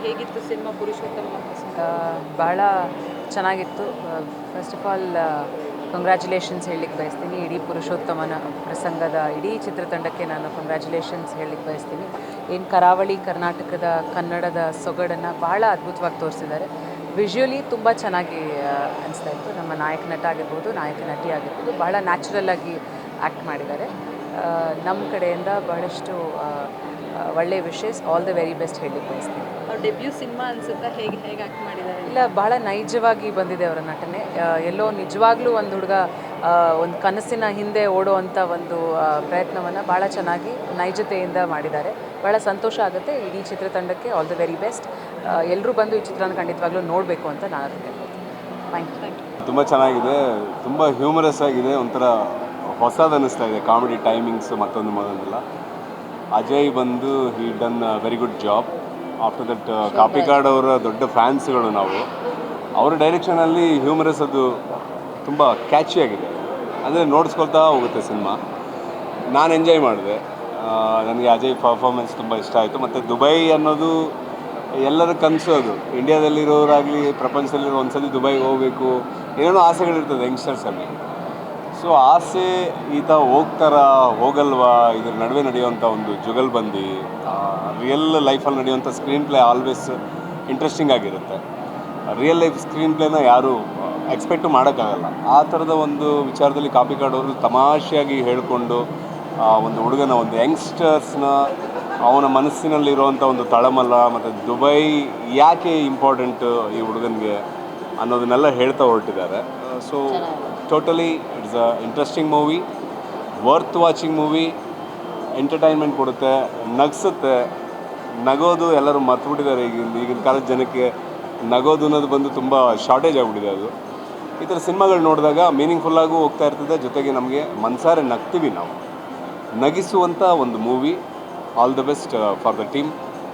ಹೇಗಿತ್ತು ಸಿನಿಮಾ ಪುರುಷೋತ್ತಮ? ಭಾಳ ಚೆನ್ನಾಗಿತ್ತು. ಫಸ್ಟ್ ಆಫ್ ಆಲ್ ಕಂಗ್ರ್ಯಾಚುಲೇಷನ್ಸ್ ಹೇಳಲಿಕ್ಕೆ ಬಯಸ್ತೀನಿ. ಇಡೀ ಪುರುಷೋತ್ತಮನ ಪ್ರಸಂಗದ ಇಡೀ ಚಿತ್ರತಂಡಕ್ಕೆ ನಾನು ಕಂಗ್ರ್ಯಾಚುಲೇಷನ್ಸ್ ಹೇಳಲಿಕ್ಕೆ ಬಯಸ್ತೀನಿ. ಏನು ಕರಾವಳಿ ಕರ್ನಾಟಕದ ಕನ್ನಡದ ಸೊಗಡನ್ನು ಭಾಳ ಅದ್ಭುತವಾಗಿ ತೋರಿಸಿದ್ದಾರೆ. ವಿಜುವಲಿ ತುಂಬ ಚೆನ್ನಾಗಿ ಅನಿಸ್ತಾ ಇತ್ತು. ನಮ್ಮ ನಾಯಕ ನಟ ಆಗಿರ್ಬೋದು, ನಾಯಕ ನಟಿ ಆಗಿರ್ಬೋದು, ಭಾಳ ನ್ಯಾಚುರಲ್ಲಾಗಿ ಆ್ಯಕ್ಟ್ ಮಾಡಿದ್ದಾರೆ. ನಮ್ಮ ಕಡೆಯಿಂದ ಬಹಳಷ್ಟು ಒಳ್ಳೆ ವಿಶೇಸ್, ಆಲ್ ದ ವೆರಿ ಬೆಸ್ಟ್ ಹೇಳಲಿಕ್ಕೆ ಬಯಸ್ತೀನಿ. ಅವ್ರ ಡೆಬ್ಯೂ ಸಿನಿಮಾ ಅನಿಸುತ್ತಾ? ಹೇಗೆ ಆ್ಯಕ್ಟ್ ಮಾಡಿದ್ದಾರೆ? ಇಲ್ಲ, ಭಾಳ ನೈಜವಾಗಿ ಬಂದಿದೆ ಅವರ ನಟನೆ. ಎಲ್ಲೋ ನಿಜವಾಗ್ಲೂ ಒಂದು ಹುಡುಗ ಒಂದು ಕನಸಿನ ಹಿಂದೆ ಓಡುವಂಥ ಒಂದು ಪ್ರಯತ್ನವನ್ನು ಭಾಳ ಚೆನ್ನಾಗಿ ನೈಜತೆಯಿಂದ ಮಾಡಿದ್ದಾರೆ. ಭಾಳ ಸಂತೋಷ ಆಗುತ್ತೆ. ಇಡೀ ಚಿತ್ರತಂಡಕ್ಕೆ ಆಲ್ ದ ವೆರಿ ಬೆಸ್ಟ್. ಎಲ್ಲರೂ ಬಂದು ಈ ಚಿತ್ರನ ಖಂಡಿತವಾಗ್ಲೂ ನೋಡಬೇಕು ಅಂತ ನಾನು ಅದಕ್ಕೆ ಥ್ಯಾಂಕ್ ಯು. ತುಂಬ ಚೆನ್ನಾಗಿದೆ, ತುಂಬ ಹ್ಯೂಮರಸ್ ಆಗಿದೆ, ಒಂಥರ ಹೊಸದು ಅನ್ನಿಸ್ತಾ ಇದೆ. ಕಾಮಿಡಿ ಟೈಮಿಂಗ್ಸು ಮತ್ತೊಂದು ಮೊದಲೆಲ್ಲ. ಅಜಯ್ ಬಂದು he done very good job. After that Kapikad ಅವರ ದೊಡ್ಡ ಫ್ಯಾನ್ಸ್ಗಳು ನಾವು. ಅವರ ಡೈರೆಕ್ಷನಲ್ಲಿ ಹ್ಯೂಮರಸ್ ಅದು ತುಂಬ ಕ್ಯಾಚಿಯಾಗಿದೆ, ಅಂದರೆ ನೋಡಿಸ್ಕೊಳ್ತಾ ಹೋಗುತ್ತೆ ಸಿನಿಮಾ. ನಾನು ಎಂಜಾಯ್ ಮಾಡಿದೆ. ನನಗೆ ಅಜಯ್ ಪರ್ಫಾರ್ಮೆನ್ಸ್ ತುಂಬ ಇಷ್ಟ ಆಯಿತು. ಮತ್ತು ದುಬೈ ಅನ್ನೋದು ಎಲ್ಲರ ಕನಸು. ಅದು ಇಂಡಿಯಾದಲ್ಲಿರೋರಾಗಲಿ ಪ್ರಪಂಚದಲ್ಲಿರೋ ಒಂದ್ಸಲಿ ದುಬೈಗೆ ಹೋಗಬೇಕು, ಏನೇನೋ ಆಸೆಗಳಿರ್ತದೆ ಯಂಗ್ಸ್ಟರ್ಸಲ್ಲಿ. ಸೊ ಆಸೆ ಈತ ಹೋಗಲ್ವಾ, ಇದ್ರ ನಡುವೆ ನಡೆಯುವಂಥ ಒಂದು ಜುಗಲ್ಬಂದಿ, ರಿಯಲ್ ಲೈಫಲ್ಲಿ ನಡೆಯುವಂಥ ಸ್ಕ್ರೀನ್ ಪ್ಲೇ ಆಲ್ವೇಸ್ ಇಂಟ್ರೆಸ್ಟಿಂಗ್ ಆಗಿರುತ್ತೆ. ರಿಯಲ್ ಲೈಫ್ ಸ್ಕ್ರೀನ್ ಪ್ಲೇನ ಯಾರೂ ಎಕ್ಸ್ಪೆಕ್ಟು ಮಾಡೋಕ್ಕಾಗಲ್ಲ. ಆ ಥರದ ಒಂದು ವಿಚಾರದಲ್ಲಿ ಕಾಪಿಕಾಡ್ ಅವರು ತಮಾಷೆಯಾಗಿ ಹೇಳಿಕೊಂಡು ಒಂದು ಹುಡುಗನ, ಒಂದು ಯಂಗ್ಸ್ಟರ್ಸ್ನ, ಅವನ ಮನಸ್ಸಿನಲ್ಲಿರುವಂಥ ಒಂದು ತಳಮಲ್ಲ ಮತ್ತು ದುಬೈ ಯಾಕೆ ಇಂಪಾರ್ಟೆಂಟು ಈ ಹುಡುಗನಿಗೆ ಅನ್ನೋದನ್ನೆಲ್ಲ ಹೇಳ್ತಾ ಹೊರಟಿದ್ದಾರೆ. So totally it's a interesting movie, worth watching movie. Entertainment ಕೊಡುತ್ತೆ, ನಗಿಸುತ್ತೆ. ನಗೋದು ಎಲ್ಲರೂ ಮರ್ತುಬಿಟ್ಟಿದ್ದಾರೆ ಈಗಿನ ಕಾಲದ ಜನಕ್ಕೆ. ನಗೋದು ಅನ್ನೋದು ಬಂದು ತುಂಬ ಶಾರ್ಟೇಜ್ ಆಗಿಬಿಟ್ಟಿದೆ. ಅದು ಈ ಥರ ಸಿನಿಮಾಗಳು ನೋಡಿದಾಗ ಮೀನಿಂಗ್ಫುಲ್ಲಾಗೂ ಹೋಗ್ತಾ ಇರ್ತದೆ, ಜೊತೆಗೆ ನಮಗೆ ಮನಸಾರೆ ನಗ್ತೀವಿ ನಾವು. ನಗಿಸುವಂಥ ಒಂದು movie. All the best for the team.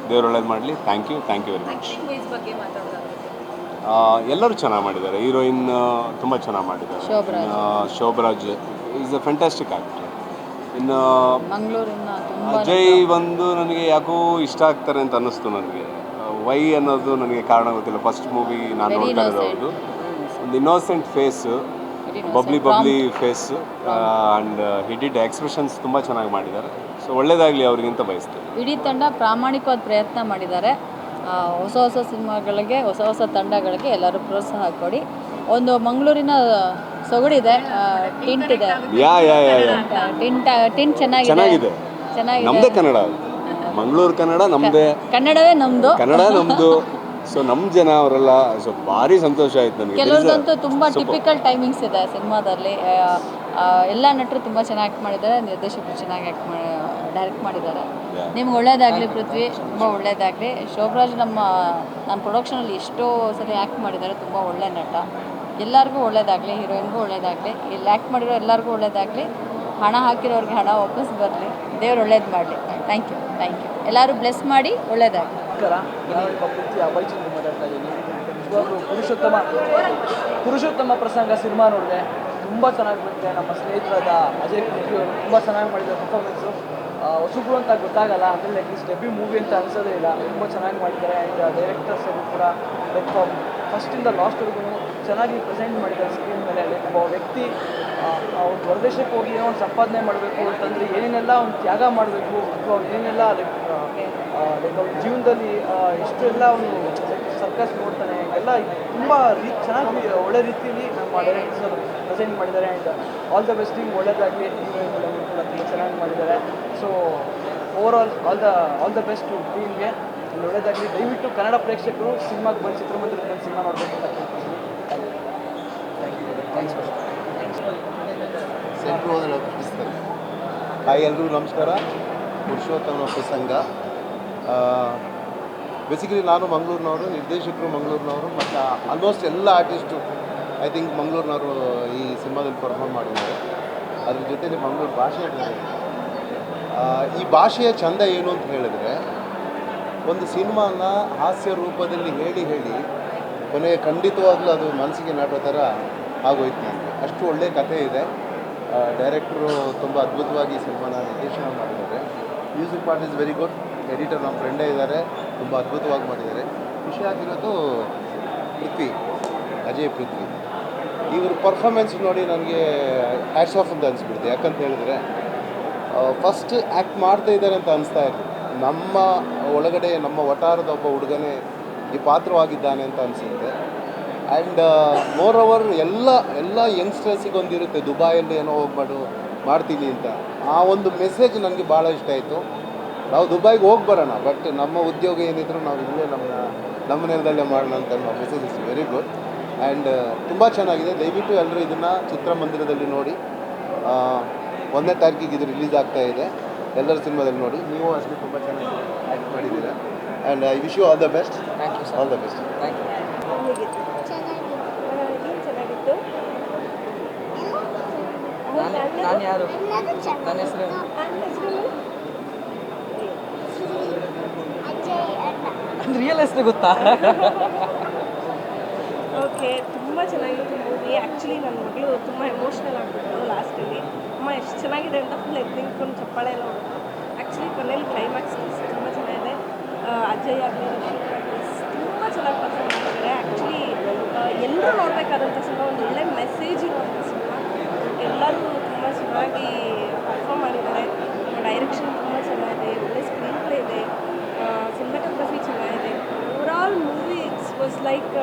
ದೇವ್ರು ಒಳ್ಳೇದು ಮಾಡಲಿ. Thank you very much. ಎಲ್ಲರೂ ಚೆನ್ನಾಗಿ ಮಾಡಿದ್ದಾರೆ. ಹೀರೋಯಿನ್ ತುಂಬ ಚೆನ್ನಾಗಿ ಮಾಡಿದ್ದಾರೆ. Shobhraj is a fantastic actor. ಇನ್ನು ಅಜಯ್ ಬಂದು ನನಗೆ ಯಾಕೋ ಇಷ್ಟ ಆಗ್ತಾರೆ ಅಂತ ಅನ್ನಿಸ್ತು ನನಗೆ. ವೈ ಅನ್ನೋದು ನನಗೆ ಕಾರಣ ಗೊತ್ತಿಲ್ಲ. ಫಸ್ಟ್ ಮೂವಿ ನಾನು ನೋಡ್ತಾ ಇರೋದು ಒಂದು innocent face, bubbly face, and he did expressions ತುಂಬ ಚೆನ್ನಾಗಿ ಮಾಡಿದ್ದಾರೆ. ಸೊ ಒಳ್ಳೇದಾಗಲಿ ಅವ್ರಿಗಿಂತ ಬಯಸ್ತೀನಿ. ಇಡೀ ತಂಡ ಪ್ರಾಮಾಣಿಕವಾದ ಪ್ರಯತ್ನ ಮಾಡಿದ್ದಾರೆ. ಹೊಸ ಸಿನಿಮಾಗಳಿಗೆ, ಹೊಸ ತಂಡಗಳಿಗೆ ಎಲ್ಲರೂ ಪ್ರೋತ್ಸಾಹ ಕೊಡಿ. ಒಂದು ಮಂಗಳೂರಿನ ಸೊಗಡಿದೆ, ಟಿಂಟ್ ಇದೆ, ಟಿಂಟ್ ಚೆನ್ನಾಗಿದೆ. ನಮ್ಮದೇ ಕನ್ನಡ, ಮಂಗಳೂರು ಕನ್ನಡ ನಮ್ಮದೇ, ಕನ್ನಡವೇ ನಮ್ಮದು. ಸೊ ನಮ್ಮ ಜನ ಅವರೆಲ್ಲ. ಸೊ ಭಾರಿ ಸಂತೋಷ ಆಯ್ತು ನನಗೆ. ಕೆಲವ್ರದಂತೂ ತುಂಬ ಟಿಪಿಕಲ್ ಟೈಮಿಂಗ್ಸ್ ಇದೆ ಸಿನಿಮಾದಲ್ಲಿ. ಎಲ್ಲ ನಟರು ತುಂಬ ಚೆನ್ನಾಗಿ ಆ್ಯಕ್ಟ್ ಮಾಡಿದ್ದಾರೆ, ನಿರ್ದೇಶಕರು ಚೆನ್ನಾಗಿ ಡೈರೆಕ್ಟ್ ಮಾಡಿದ್ದಾರೆ. ನಿಮ್ಗೆ ಒಳ್ಳೇದಾಗಲಿ ಪೃಥ್ವಿ, ತುಂಬ ಒಳ್ಳೇದಾಗಲಿ. ಶೋಭರಾಜ್ ನನ್ನ ಪ್ರೊಡಕ್ಷನಲ್ಲಿ ಎಷ್ಟೋ ಸಲ ಆ್ಯಕ್ಟ್ ಮಾಡಿದ್ದಾರೆ, ತುಂಬ ಒಳ್ಳೆ ನಟ. ಎಲ್ಲರಿಗೂ ಒಳ್ಳೇದಾಗಲಿ, ಹೀರೋಯಿನ್ಗೂ ಒಳ್ಳೇದಾಗಲಿ, ಇಲ್ಲಿ ಆ್ಯಕ್ಟ್ ಮಾಡಿರೋ ಎಲ್ಲರಿಗೂ ಒಳ್ಳೇದಾಗಲಿ. ಹಣ ಹಾಕಿರೋರಿಗೆ ಹಣ ವಾಪಸ್ ಬರಲಿ, ದೇವ್ರು ಒಳ್ಳೇದು ಮಾಡಲಿ. Thank you. ಎಲ್ಲರೂ ಬ್ಲೆಸ್ ಮಾಡಿ, ಒಳ್ಳೇದಾಗಲಿ. ಪುರುಷೋತ್ತಮ ಪ್ರಸಂಗ ಸಿನಿಮಾ ನೋಡಿದೆ, ತುಂಬ ಚೆನ್ನಾಗಿ ಬಂದಿದೆ. ನಮ್ಮ ಸ್ನೇಹಿತರಾದ ಅಜಯ್ ಪೃಥ್ವಿ ಅವರು ತುಂಬ ಚೆನ್ನಾಗಿ ಮಾಡಿದ್ದಾರೆ ಪರ್ಫಾರ್ಮೆನ್ಸು. ಹೊಸಬ್ರು ಅಂತ ಗೊತ್ತಾಗಲ್ಲ, ಅಂದರೆ ಅಟ್ಲೀಸ್ಟ್ ಡೆಬ್ಯೂ ಮೂವಿ ಅಂತ ಅನಿಸೋದೇ ಇಲ್ಲ. ತುಂಬ ಚೆನ್ನಾಗಿ ಮಾಡಿದ್ದಾರೆ. ಆ್ಯಂಡ್ ಡೈರೆಕ್ಟರ್ಸ್ ಅವರು ಕೂಡ ಲೈಕ್ ಫಸ್ಟಿಂದ ಲಾಸ್ಟ್ವರೆಗೂ ಚೆನ್ನಾಗಿ ಪ್ರೆಸೆಂಟ್ ಮಾಡಿದ್ದಾರೆ ಸ್ಕ್ರೀನ್ ಮೇಲೆ. ಲೈಕ್ ಒಬ್ಬ ವ್ಯಕ್ತಿ ಅವ್ರು ಹೊರದೇಶಕ್ಕೆ ಹೋಗಿ ಏನೋ ಒಂದು ಸಂಪಾದನೆ ಮಾಡಬೇಕು ಅಂತಂದರೆ ಏನೆಲ್ಲ ಒಂದು ತ್ಯಾಗ ಮಾಡಬೇಕು, ಅಥವಾ ಅವ್ರು ಏನೆಲ್ಲ ಲೈಕ್ ಅವ್ರ ಜೀವನದಲ್ಲಿ ಇಷ್ಟೆಲ್ಲ ಅವನು ಸರ್ಕಸ್ ನೋಡ್ತಾನೆ, ಎಲ್ಲ ತುಂಬ ಚೆನ್ನಾಗಿ ಒಳ್ಳೆ ರೀತಿಯಲ್ಲಿ ನಮ್ಮ ಡೈರೆಕ್ಟರ್ಸ್ ಅವರು ಪ್ರೆಸೆಂಟ್ ಮಾಡಿದ್ದಾರೆ. ಆ್ಯಂಡ್ ಆಲ್ ದ ಬೆಸ್ಟ್, ಒಳ್ಳೆಯದಾಗಲಿ. ಹೀರೋಯಿನ್ ಕೂಡ ತುಂಬ ಚೆನ್ನಾಗಿ ಮಾಡಿದ್ದಾರೆ. So overall all the best ಟೀಮ್ಗೆ, ಒಳ್ಳೆಯದಾಗಲಿ. ದಯವಿಟ್ಟು ಕನ್ನಡ ಪ್ರೇಕ್ಷಕರು ಸಿನಿಮಾಗೆ ಬಂದು, ಚಿತ್ರಮಂದಿರಕ್ಕೆ ಬಂದು ಸಿನಿಮಾ ನೋಡಬೇಕು ಅಂತ ಕೇಳ್ತೀನಿ. ಹಾಯ್, ಎಲ್ರಿಗೂ ನಮಸ್ಕಾರ. ಪುರುಷೋತ್ತಮ ಪ್ರಸಂಗ. ಬೇಸಿಕಲಿ ನಾನು ಮಂಗಳೂರಿನವರು, ನಿರ್ದೇಶಕರು ಮಂಗಳೂರಿನವರು, ಮತ್ತು ಆಲ್ಮೋಸ್ಟ್ ಎಲ್ಲ ಆರ್ಟಿಸ್ಟು ಐ ಥಿಂಕ್ ಮಂಗಳೂರಿನವರು ಈ ಸಿನಿಮಾದಲ್ಲಿ ಪರ್ಫಾರ್ಮ್ ಮಾಡಿದ್ದಾರೆ. ಅದ್ರ ಜೊತೆಲಿ ಮಂಗಳೂರು ಭಾಷೆ ಇದ್ದಾರೆ. ಈ ಭಾಷೆಯ ಚಂದ ಏನು ಅಂತ ಹೇಳಿದ್ರೆ, ಒಂದು ಸಿನಿಮಾನ ಹಾಸ್ಯ ರೂಪದಲ್ಲಿ ಹೇಳಿ ಕೊನೆಗೆ ಖಂಡಿತವಾಗ್ಲೂ ಅದು ಮನಸ್ಸಿಗೆ ನಾಟೋ ಥರ ಆಗೋಯ್ತು ನನಗೆ. ಅಷ್ಟು ಒಳ್ಳೆಯ ಕಥೆ ಇದೆ. ಡೈರೆಕ್ಟ್ರು ತುಂಬ ಅದ್ಭುತವಾಗಿ ಸಿನಿಮಾನ ನಿರ್ದೇಶನ ಮಾಡಿದ್ದಾರೆ. Music part is very good. Editor ನಮ್ಮ ಫ್ರೆಂಡೇ ಇದ್ದಾರೆ, ತುಂಬ ಅದ್ಭುತವಾಗಿ ಮಾಡಿದ್ದಾರೆ. ಖುಷಿ ಆಗಿರೋದು ಅಜಯ್ ಪೃಥ್ವಿ ಇವ್ರ ಪರ್ಫಾರ್ಮೆನ್ಸ್ ನೋಡಿ ನನಗೆ ಹ್ಯಾಟ್ಸ್ ಆಫ್ ಅಂತ ಅನಿಸ್ಬಿಡ್ತು. ಯಾಕಂತ ಹೇಳಿದ್ರೆ ಫಸ್ಟ್ ಆ್ಯಕ್ಟ್ ಮಾಡ್ತಾ ಇದ್ದಾರೆ ಅಂತ ಅನಿಸ್ತಾ ಇರಲಿಲ್ಲ. ನಮ್ಮ ಒಳಗಡೆ ನಮ್ಮ ವಟಾರದ ಒಬ್ಬ ಹುಡುಗನೇ ಈ ಪಾತ್ರವಾಗಿದ್ದಾನೆ ಅಂತ ಅನಿಸುತ್ತೆ. ಆ್ಯಂಡ್ ಮೋರ್ ಓವರ್ ಎಲ್ಲ ಯಂಗ್ಸ್ಟರ್ಸಿಗೆ ಒಂದಿರುತ್ತೆ, ದುಬಾಯಲ್ಲಿ ಏನೋ ಮಾಡ್ತೀನಿ ಅಂತ. ಆ ಒಂದು ಮೆಸೇಜ್ ನನಗೆ ಭಾಳ ಇಷ್ಟ ಆಯಿತು. ನಾವು ದುಬೈಗೆ ಹೋಗಿ ಬರೋಣ, ಬಟ್ ನಮ್ಮ ಉದ್ಯೋಗ ಏನಿದ್ರು ನಾವು ಇಲ್ಲೇ ನಮ್ಮ ನೆಲದಲ್ಲೇ ಮಾಡೋಣ ಅಂತ message is very good. And ತುಂಬ ಚೆನ್ನಾಗಿದೆ. ದಯವಿಟ್ಟು ಎಲ್ಲರೂ ಇದನ್ನು ಚಿತ್ರಮಂದಿರದಲ್ಲಿ ನೋಡಿ. 1ನೇ ತಾರೀಕಿಗೆ ಇದು ರಿಲೀಸ್ ಆಗ್ತಾ ಇದೆ. ಎಲ್ಲರ ಸಿನಿಮಾದಲ್ಲಿ ನೋಡಿ. ನೀವು ಅಷ್ಟೇ ತುಂಬ ಚೆನ್ನಾಗಿ ಆ್ಯಕ್ಟ್ ಮಾಡಿದ್ದೀರಾ. And I wish you all the best. Thank you all the best. Thank you. ಚೆನ್ನಾಗಿತ್ತು. ನಾನು ಯಾರು? ನನ್ನ ಹೆಸರು ಅಂದ್ರೆ ರಿಯಲ್ ಹೆಸರು ಗೊತ್ತಾ? ಓಕೆ, ತುಂಬ ಚೆನ್ನಾಗಿತ್ತು ಮೂವಿ. ಆ್ಯಕ್ಚುಲಿ ನನ್ನ ಮಗಳು ತುಂಬ ಎಮೋಷ್ನಲ್ ಆಗಿಬಿಟ್ಟು ಲಾಸ್ಟಲ್ಲಿ ಅಮ್ಮ ಎಷ್ಟು ಚೆನ್ನಾಗಿದೆ ಅಂತ ಫುಲ್ ಎದ್ದು ನಿಂತ್ಕೊಂಡು ಚಪ್ಪಾಳೆ ಎಲ್ಲ ಹೊಡ್ತು. ಆ್ಯಕ್ಚುಲಿ ಕೊನೆಯಲ್ಲಿ ಕ್ಲೈಮ್ಯಾಕ್ಸ್ ತುಂಬ ಚೆನ್ನಾಗಿದೆ. ಅಜಯ್ ಆಗಲಿ, ರಿಷಿಕ್ ಆಗಲಿ ತುಂಬ ಚೆನ್ನಾಗಿ ಪರ್ಫಾರ್ಮ್ ಮಾಡಿದ್ದಾರೆ. ಆ್ಯಕ್ಚುಲಿ ಎಲ್ಲರೂ ನೋಡಬೇಕಾದಂಥ ಸಿನಿಮಾ, ಒಂದು ಒಳ್ಳೆ ಮೆಸೇಜ್ ಇರುವಂಥ ಸಿನಿಮಾ. ಎಲ್ಲರೂ ತುಂಬ ಚೆನ್ನಾಗಿ ಪರ್ಫಾರ್ಮ್ ಮಾಡಿದ್ದಾರೆ. ಡೈರೆಕ್ಷನ್ ತುಂಬ ಚೆನ್ನಾಗಿದೆ, ಒಳ್ಳೆ ಸ್ಕ್ರೀನ್ ಪ್ಲೇ ಇದೆ, ಸಿನಿಮಾಟೋಗ್ರಫಿ ಚೆನ್ನಾಗಿದೆ. Overall movie it's was like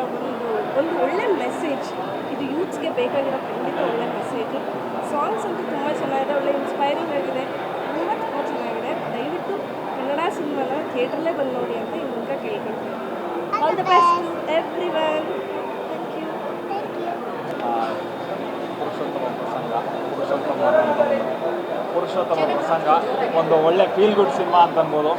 ಒಂದು ಒಳ್ಳೆ ಮೆಸೇಜ್. ಇದು ಯೂತ್ಸ್ಗೆ ಬೇಕಾಗಿರೋ ಖಂಡಿತ ಒಳ್ಳೆ ಮೆಸೇಜು. ಸಾಂಗ್ಸ್ ಅಂತೂ ತುಂಬ ಚೆನ್ನಾಗಿದೆ, ಒಳ್ಳೆ ಇನ್ಸ್ಪೈರಿಂಗ್ ಆಗಿದೆ, ತುಂಬ ಚೆನ್ನಾಗಿದೆ. ದಯವಿಟ್ಟು ಕನ್ನಡ ಸಿನಿಮಾನ ಥಿಯೇಟ್ರಲ್ಲೇ ಬಂದು ನೋಡಿ ಅಂತ ಈ ಮೂಲಕ ಕೇಳ್ಕೊಳ್ತೀನಿ. All the best everyone. Thank you. Purushottama Prasanga ಒಂದು ಒಳ್ಳೆ ಫೀಲ್ ಗುಡ್ ಸಿನಿಮಾ ಅಂತ ಅನ್ಬೋದು.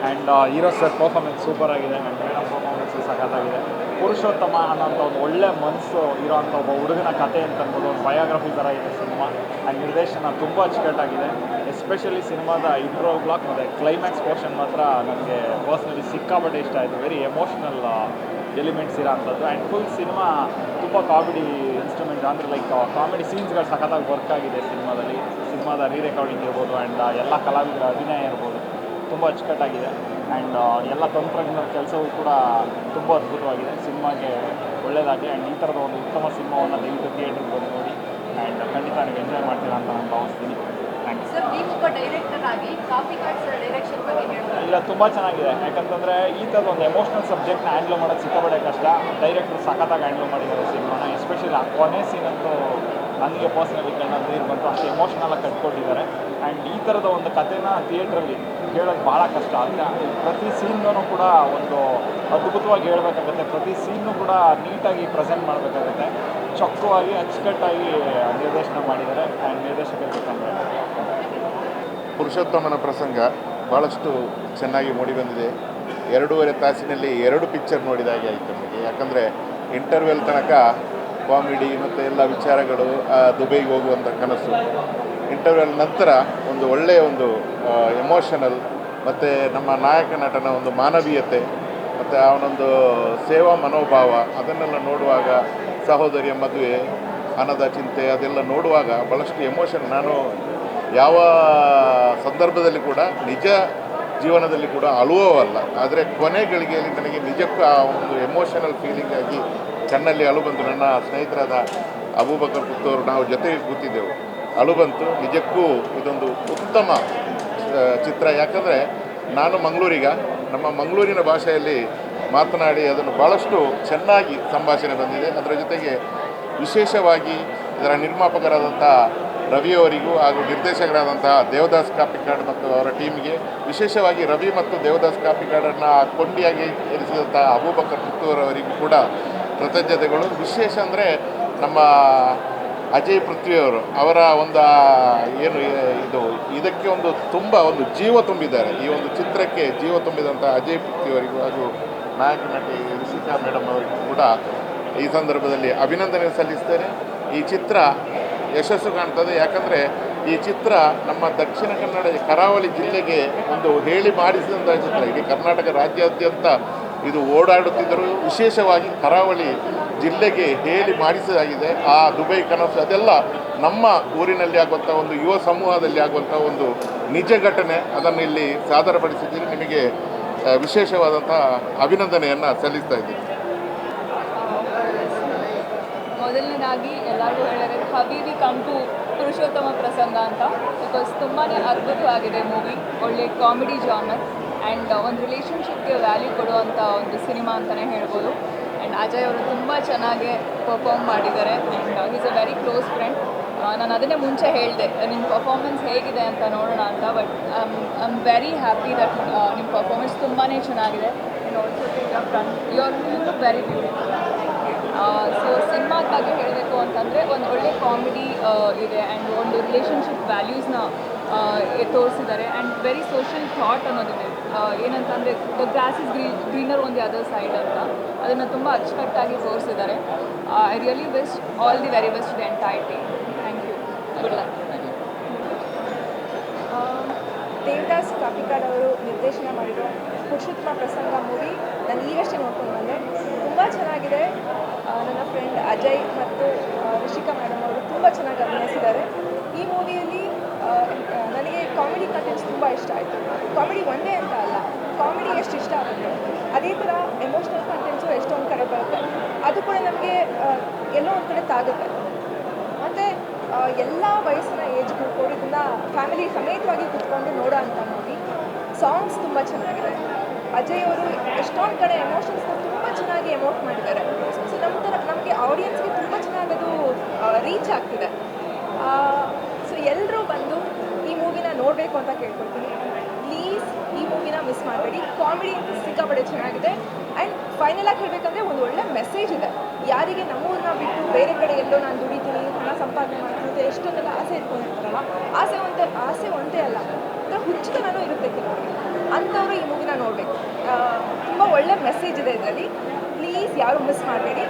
And hero sir performance super ಆಗಿದೆ. ಆ್ಯಂಡ್ ಮೇಡಮ್ ಪರ್ಫಾರ್ಮೆನ್ಸು ಸಖತ್ತಾಗಿದೆ. ಪುರುಷೋತ್ತಮ ಅನ್ನೋಂಥ ಒಂದು ಒಳ್ಳೆ ಮನಸ್ಸು ಇರೋವಂಥ ಒಬ್ಬ ಹುಡುಗನ ಕಥೆ ಅಂತ ಅನ್ಬೋದು. ಒಂದು ಬಯೋಗ್ರಫಿ ಥರ ಇದೆ ಸಿನಿಮಾ. ಆ್ಯಂಡ್ ನಿರ್ದೇಶನ ತುಂಬ ಅಚ್ಚುಕಟ್ಟಾಗಿದೆ. ಎಸ್ಪೆಷಲಿ ಸಿನಿಮಾದ ಇಂಟ್ರೋ ಬ್ಲಾಕ್ ಮತ್ತು ಕ್ಲೈಮ್ಯಾಕ್ಸ್ ಪೋರ್ಷನ್ ಮಾತ್ರ ನನಗೆ ಪರ್ಸ್ನಲಿ ಸಿಕ್ಕಾಪಟ್ಟೆ ಇಷ್ಟ ಆಯಿತು. ವೆರಿ ಎಮೋಷ್ನಲ್ ಎಲಿಮೆಂಟ್ಸ್ ಇರೋ ಅಂಥದ್ದು. ಆ್ಯಂಡ್ ಫುಲ್ ಸಿನಿಮಾ ತುಂಬ ಕಾಮಿಡಿ ಇನ್ಸ್ಟ್ರೂಮೆಂಟ್ ಅಂದರೆ ಲೈಕ್ ಕಾಮಿಡಿ ಸೀನ್ಸ್ಗಳು ಸಖತ್ತಾಗಿ ವರ್ಕ್ ಆಗಿದೆ ಸಿನಿಮಾದಲ್ಲಿ. ಸಿನಿಮಾದ ರೀ ರೆಕಾರ್ಡಿಂಗ್ ಇರ್ಬೋದು ಆ್ಯಂಡ್ ಎಲ್ಲ ಕಲಾವಿದರ ಅಭಿನಯ ಇರ್ಬೋದು, ತುಂಬ ಅಚ್ಚುಕಟ್ಟಾಗಿದೆ. ಆ್ಯಂಡ್ ಎಲ್ಲ ತಂತ್ರಜ್ಞರ ಕೆಲಸವೂ ಕೂಡ ತುಂಬ ಅದ್ಭುತವಾಗಿದೆ. ಸಿನಿಮಾಗೆ ಒಳ್ಳೆಯದಾಗಲಿ. ಆ್ಯಂಡ್ ಈ ಥರದ ಒಂದು ಉತ್ತಮ ಸಿನಿಮಾವನ್ನು ದಯವಿಟ್ಟು ಥಿಯೇಟ್ರಿಗೆ ಬಂದು ನೋಡಿ. ಆ್ಯಂಡ್ ಖಂಡಿತ ನೀವು ಎಂಜಾಯ್ ಮಾಡ್ತೀರಾ ಅಂತ ನಾನು ಭಾವಿಸ್ತೀನಿ. ಥ್ಯಾಂಕ್ಸ್. ಸರ್, ನೀವೊಬ್ಬ ಡೈರೆಕ್ಟರ್ ಆಗಿ ಕಾಪಿ ಕಾರ್ಡ್ಸ್ ಡೈರೆಕ್ಷನ್ ಬಗ್ಗೆ ಹೇಳೋದು? ಇಲ್ಲ, ತುಂಬ ಚೆನ್ನಾಗಿದೆ. ಯಾಕಂತಂದರೆ ಈ ಥರದ ಒಂದು ಎಮೋಷ್ನಲ್ ಸಬ್ಜೆಕ್ಟ್ನ ಹ್ಯಾಂಡ್ಲ್ ಮಾಡೋದು ಸಿಕ್ಕಾಪಟ್ಟೆ ಕಷ್ಟ. ಡೈರೆಕ್ಟ್ರು ಸಖತ್ತಾಗಿ ಹ್ಯಾಂಡ್ಲ್ ಮಾಡಿದ್ದಾರೆ ಸಿನಿಮಾನ. ಎಸ್ಪೆಷಲಿ ಆ ಕೊನೆ ಸೀನಂತೂ ನನಗೆ ಪರ್ಸ್ನಲಿ ಕಣ್ಣಲ್ಲಿ ನೀರು ಬಂತು. ಅಷ್ಟು ಎಮೋಷ್ನಲಾಗಿ ಕಟ್ಕೊಟ್ಟಿದ್ದಾರೆ. ಆ್ಯಂಡ್ ಈ ಥರದ ಒಂದು ಕಥೆನ ಥಿಯೇಟ್ರಲ್ಲಿ ಕೇಳೋದು ಭಾಳ ಕಷ್ಟ. ಅಂದರೆ ಪ್ರತಿ ಸೀನ್ನೂ ಕೂಡ ಒಂದು ಅದ್ಭುತವಾಗಿ ಹೇಳಬೇಕಾಗತ್ತೆ. ಪ್ರತಿ ಸೀನ್ನು ಕೂಡ ನೀಟಾಗಿ ಪ್ರೆಸೆಂಟ್ ಮಾಡಬೇಕಾಗತ್ತೆ. ಚೊಕ್ಕವಾಗಿ ಅಚ್ಚುಕಟ್ಟಾಗಿ ನಿರ್ದೇಶನ ಮಾಡಿದ್ದಾರೆ. ಆ್ಯಂಡ್ ನಿರ್ದೇಶಕರಿಗೆ ತಂದರೆ ಪುರುಷೋತ್ತಮನ ಪ್ರಸಂಗ ಭಾಳಷ್ಟು ಚೆನ್ನಾಗಿ ಮೂಡಿಬಂದಿದೆ. 2.5 ತಾಸಿನಲ್ಲಿ 2 ಪಿಕ್ಚರ್ ನೋಡಿದ ಹಾಗೆ ಆಯಿತು ನಮಗೆ. ಯಾಕಂದರೆ ಇಂಟರ್ವೆಲ್ ತನಕ ಕಾಮಿಡಿ ಮತ್ತು ಎಲ್ಲ ವಿಚಾರಗಳು, ದುಬೈಗೆ ಹೋಗುವಂಥ ಕನಸು, ಇಂಟರ್ವೆಲ್ ನಂತರ ಒಂದು ಒಳ್ಳೆಯ ಒಂದು ಎಮೋಷನಲ್ ಮತ್ತು ನಮ್ಮ ನಾಯಕ ನಟನ ಒಂದು ಮಾನವೀಯತೆ ಮತ್ತು ಅವನೊಂದು ಸೇವಾ ಮನೋಭಾವ, ಅದನ್ನೆಲ್ಲ ನೋಡುವಾಗ ಸಹೋದರಿಯ ಮದುವೆ, ಹಣದ ಚಿಂತೆ ಅದೆಲ್ಲ ನೋಡುವಾಗ ಭಾಳಷ್ಟು ಎಮೋಷನ್. ನಾನು ಯಾವ ಸಂದರ್ಭದಲ್ಲಿ ಕೂಡ ನಿಜ ಜೀವನದಲ್ಲಿ ಕೂಡ ಅಳುವವಲ್ಲ, ಆದರೆ ಕೊನೆ ಗಳಿಗೆಯಲ್ಲಿ ನನಗೆ ನಿಜಕ್ಕೂ ಆ ಒಂದು ಎಮೋಷನಲ್ ಫೀಲಿಂಗ್ ಆಗಿ ಕಣ್ಣಲ್ಲಿ ಅಳು ಬಂತು. ನನ್ನ ಸ್ನೇಹಿತರಾದ ಅಬೂಬಕರ್ ಪುತ್ತೂರು ನಾವು ಜೊತೆಗೆ ಕೂತಿದ್ದೆವು, ಅಳು ಬಂತು. ನಿಜಕ್ಕೂ ಇದೊಂದು ಉತ್ತಮ ಚಿತ್ರ. ಯಾಕಂದರೆ ನಾನು ನಮ್ಮ ಮಂಗಳೂರಿನ ಭಾಷೆಯಲ್ಲಿ ಮಾತನಾಡಿ ಅದನ್ನು ಭಾಳಷ್ಟು ಚೆನ್ನಾಗಿ ಸಂಭಾಷಣೆ ಬಂದಿದೆ. ಅದರ ಜೊತೆಗೆ ವಿಶೇಷವಾಗಿ ಇದರ ನಿರ್ಮಾಪಕರಾದಂಥ ರವಿಯವರಿಗೂ ಹಾಗೂ ನಿರ್ದೇಶಕರಾದಂತಹ ದೇವದಾಸ್ ಕಾಪಿಕಾಡ್ ಮತ್ತು ಅವರ ಟೀಮ್ಗೆ, ವಿಶೇಷವಾಗಿ ರವಿ ಮತ್ತು ದೇವದಾಸ್ ಕಾಪಿಕಾಡನ್ನು ಕೊಂಡಿಯಾಗಿ ಇರಿಸಿದಂಥ ಅಬೂಬಕರ್ ಪುತ್ತೂರವರಿಗೂ ಕೂಡ ಕೃತಜ್ಞತೆಗಳು. ವಿಶೇಷ ಅಂದರೆ ನಮ್ಮ ಅಜಯ್ ಪೃಥ್ವಿಯವರು ಅವರ ಒಂದು ಏನು ಇದಕ್ಕೆ ಒಂದು ತುಂಬ ಒಂದು ಜೀವ ತುಂಬಿದ್ದಾರೆ. ಈ ಒಂದು ಚಿತ್ರಕ್ಕೆ ಜೀವ ತುಂಬಿದಂಥ ಅಜಯ್ ಪೃಥ್ವಿಯವರಿಗೂ ಹಾಗೂ ನಾಯಕ ನಟಿ ರಿಷಿಕಾ ಮೇಡಮ್ ಅವರಿಗೂ ಕೂಡ ಈ ಸಂದರ್ಭದಲ್ಲಿ ಅಭಿನಂದನೆ ಸಲ್ಲಿಸ್ತೇನೆ. ಈ ಚಿತ್ರ ಯಶಸ್ಸು ಕಾಣ್ತದೆ. ಯಾಕಂದರೆ ಈ ಚಿತ್ರ ನಮ್ಮ ದಕ್ಷಿಣ ಕನ್ನಡ ಕರಾವಳಿ ಜಿಲ್ಲೆಗೆ ಒಂದು ಹೇಳಿ ಮಾಡಿಸಿದಂಥ ಚಿತ್ರ. ಇಡೀ ಕರ್ನಾಟಕ ರಾಜ್ಯಾದ್ಯಂತ ಇದು ಓಡಾಡುತ್ತಿದ್ದರೂ ವಿಶೇಷವಾಗಿ ಕರಾವಳಿ ಜಿಲ್ಲೆಗೆ ಹೇಳಿ ಮಾಡಿಸಲಾಗಿದೆ. ಆ ದುಬೈ ಕನಸು ಅದೆಲ್ಲ ನಮ್ಮ ಊರಿನಲ್ಲಿ ಆಗುವಂಥ ಒಂದು ಯುವ ಸಮೂಹದಲ್ಲಿ ಆಗುವಂಥ ಒಂದು ನಿಜ ಘಟನೆ. ಅದನ್ನು ಇಲ್ಲಿ ಸಾದರಪಡಿಸಿದ್ದೀರಿ. ನಿಮಗೆ ವಿಶೇಷವಾದಂಥ ಅಭಿನಂದನೆಯನ್ನು ಸಲ್ಲಿಸ್ತಾ ಇದ್ದೀನಿ. ಮೊದಲನೇದಾಗಿ ಎಲ್ಲರಿಗೂ ಹೇಳಿದ್ರೆ ಹಬೀಬಿ ಕಮ್ ಟು ಪುರುಷೋತ್ತಮ ಪ್ರಸಂಗ ಅಂತ, ಬಿಕಾಸ್ ತುಂಬಾ ಅದ್ಭುತವಾಗಿದೆ ಮೂವಿ. ಒಳ್ಳೆ ಕಾಮಿಡಿ ಜಾನರ್ ಆ್ಯಂಡ್ ಒಂದು ರಿಲೇಷನ್ಶಿಪ್ಗೆ ವ್ಯಾಲ್ಯೂ ಕೊಡುವಂಥ ಒಂದು ಸಿನಿಮಾ ಅಂತಲೇ ಹೇಳ್ಬೋದು. ಆ್ಯಂಡ್ ಅಜಯ್ ಅವರು ತುಂಬ ಚೆನ್ನಾಗಿ ಪರ್ಫಾರ್ಮ್ ಮಾಡಿದ್ದಾರೆ and is a very close friend. ನಾನು ಅದನ್ನೇ ಮುಂಚೆ ಹೇಳಿದೆ ನಿಮ್ಮ ಪರ್ಫಾರ್ಮೆನ್ಸ್ ಹೇಗಿದೆ ಅಂತ ನೋಡೋಣ ಅಂತ, but I am very happy that ನಿಮ್ಮ ಪರ್ಫಾರ್ಮೆನ್ಸ್ ತುಂಬಾ ಚೆನ್ನಾಗಿದೆ. And also you are look very beautiful. So ಸಿನಿಮಾದ ಬಗ್ಗೆ ಹೇಳಬೇಕು ಅಂತಂದರೆ ಒಂದು ಒಳ್ಳೆ ಕಾಮಿಡಿ ಇದೆ ಆ್ಯಂಡ್ ಒಂದು ರಿಲೇಷನ್ಶಿಪ್ ವ್ಯಾಲ್ಯೂಸ್ನ ತೋರಿಸಿದ್ದಾರೆ ಆ್ಯಂಡ್ ವೆರಿ ಸೋಷಿಯಲ್ ಥಾಟ್ ಅನ್ನೋದಿದೆ. ಏನಂತಂದರೆ the grass is greener on the other side ಅಂತ, ಅದನ್ನು ತುಂಬ ಅಚ್ಚುಕಟ್ಟಾಗಿ ತೋರಿಸಿದ್ದಾರೆ. I really wish all the very best the entire team. Thank you. Good luck. Devadas Kapikad ಅವರು ನಿರ್ದೇಶನ ಮಾಡಿರೋ ಪುರುಷೋತ್ತಮ ಪ್ರಸಂಗ ಮೂವಿ ನಾನು ಈಗಷ್ಟೇ ನೋಡ್ಕೊಂಡು ಬಂದೆ. ತುಂಬ ಚೆನ್ನಾಗಿದೆ. ನನ್ನ ಫ್ರೆಂಡ್ ಅಜಯ್ ಮತ್ತು ರಿಷಿಕಾ ಮೇಡಮ್ ಅವರು ತುಂಬ ಚೆನ್ನಾಗಿ ಅಭಿನಯಿಸಿದ್ದಾರೆ. ಈ ಮೂವಿಯಲ್ಲಿ ನನಗೆ ಕಾಮಿಡಿ ಕಂಟೆಂಟ್ಸ್ ತುಂಬ ಇಷ್ಟ ಆಯಿತು. ಕಾಮಿಡಿ ಒಂದೇ ಅಂತ ಅಲ್ಲ, ಕಾಮಿಡಿ ಎಷ್ಟು ಇಷ್ಟ ಆಗುತ್ತೆ ಅದೇ ಥರ ಎಮೋಷ್ನಲ್ ಕಂಟೆಂಟ್ಸು ಎಷ್ಟೊಂದು ಕಡೆ ಬರುತ್ತೆ. ಅದು ಕೂಡ ನಮಗೆ ಎಲ್ಲೋ ಒಂದು ಕಡೆ ತಾಗುತ್ತೆ. ಮತ್ತು ಎಲ್ಲ ವಯಸ್ಸಿನ ಏಜ್ ಗ್ರೂಪ್ ಇದನ್ನು ಫ್ಯಾಮಿಲಿ ಸಮೇತವಾಗಿ ಕುತ್ಕೊಂಡು ನೋಡೋ ಅಂಥ ಮೂವಿ. ಸಾಂಗ್ಸ್ ತುಂಬ ಚೆನ್ನಾಗಿದೆ. ಅಜಯ್ ಅವರು ಎಷ್ಟೊಂದು ಕಡೆ ಎಮೋಷನ್ಸ್ನ ತುಂಬ ಚೆನ್ನಾಗಿ ಎಮೋಟ್ ಮಾಡಿದ್ದಾರೆ. ಸೊ ನಮಗೆ ಆಡಿಯನ್ಸ್ಗೆ ತುಂಬ ಚೆನ್ನಾಗಿ ಅದು ರೀಚ್ ಆಗ್ತಿದೆ. ಸೊ ಎಲ್ಲರೂ ಬಂದು ಈ ಮೂವಿನ ನೋಡಬೇಕು ಅಂತ ಕೇಳ್ಕೊಳ್ತೀನಿ. ಪ್ಲೀಸ್ ಈ ಮೂವಿನ ಮಿಸ್ ಮಾಡಬೇಡಿ. ಕಾಮಿಡಿ ಸಿಕ್ಕಾಪಟ್ಟೆ ಚೆನ್ನಾಗಿದೆ ಆ್ಯಂಡ್ ಫೈನಲಾಗಿ ಹೇಳಬೇಕಂದ್ರೆ ಒಂದು ಒಳ್ಳೆ ಮೆಸೇಜ್ ಇದೆ. ಯಾರಿಗೆ ನಮ್ಮೂರನ್ನ ಬಿಟ್ಟು ಬೇರೆ ಕಡೆ ಎಲ್ಲೋ ನಾನು ದುಡಿತೀನಿ, ಹಣ ಸಂಪಾದನೆ ಮಾಡ್ತೀನಿ, ಎಷ್ಟೊಂದೆಲ್ಲ ಆಸೆ ಇಟ್ಕೊಂಡಿರ್ತಾರಲ್ಲ, ಆಸೆ ಒಂದೇ ಅಲ್ಲ, ಒಂಥರ ಹುಚ್ಚುತನೂ ಇರುತ್ತೆ ಕೆಲವರಿಗೆ. ಅಂಥವರು ಈ ಮೂವಿನ ನೋಡಬೇಕು. ತುಂಬ ಒಳ್ಳೆ ಮೆಸೇಜ್ ಇದೆ ಇದರಲ್ಲಿ. ಪ್ಲೀಸ್ ಯಾರು ಮಿಸ್ ಮಾಡಬೇಡಿ.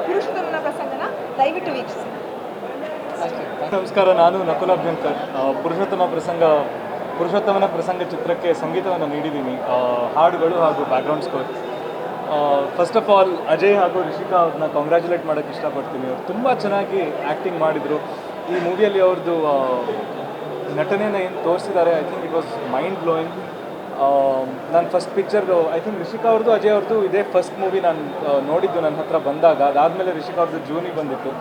ಪುರುಷೋತ್ತಮನ ಪ್ರಸಂಗನ ದಯವಿಟ್ಟು ವೀಕ್ಷಿಸಿ. ನಮಸ್ಕಾರ, ನಾನು ನಕುಲ್ ಅಭ್ಯಂಕರ್. ಪುರುಷೋತ್ತಮನ ಪ್ರಸಂಗ ಚಿತ್ರಕ್ಕೆ ಸಂಗೀತವನ್ನು ನೀಡಿದ್ದೀನಿ, ಹಾಡುಗಳು ಹಾಗೂ background score. First of all Ajay ಹಾಗೂ ರಿಷಿಕಾ ಅವ್ರನ್ನ ಕಾಂಗ್ರ್ಯಾಚುಲೇಟ್ ಮಾಡೋಕ್ಕೆ ಇಷ್ಟಪಡ್ತೀನಿ. ಅವ್ರು ತುಂಬ ಚೆನ್ನಾಗಿ ಆ್ಯಕ್ಟಿಂಗ್ ಮಾಡಿದರು. ಈ ಮೂವಿಯಲ್ಲಿ ಅವ್ರದ್ದು ನಟನೆಯನ್ನು ಏನು ತೋರಿಸಿದ್ದಾರೆ, I think it was mind blowing. ನಾನು ಫಸ್ಟ್ ಪಿಕ್ಚರ್ದು ಐ ಥಿಂಕ್ ರಿಷಿಕಾ ಅವ್ರದ್ದು ಅಜಯ್ ಅವ್ರದ್ದು ಇದೇ ಫಸ್ಟ್ ಮೂವಿ ನಾನು ನೋಡಿದ್ದು ನನ್ನ ಹತ್ರ ಬಂದಾಗ. ಅದಾದಮೇಲೆ ರಿಷಿಕಾ ಅವ್ರದ್ದು ಜೂನಿಗೆ ಬಂದಿತ್ತು.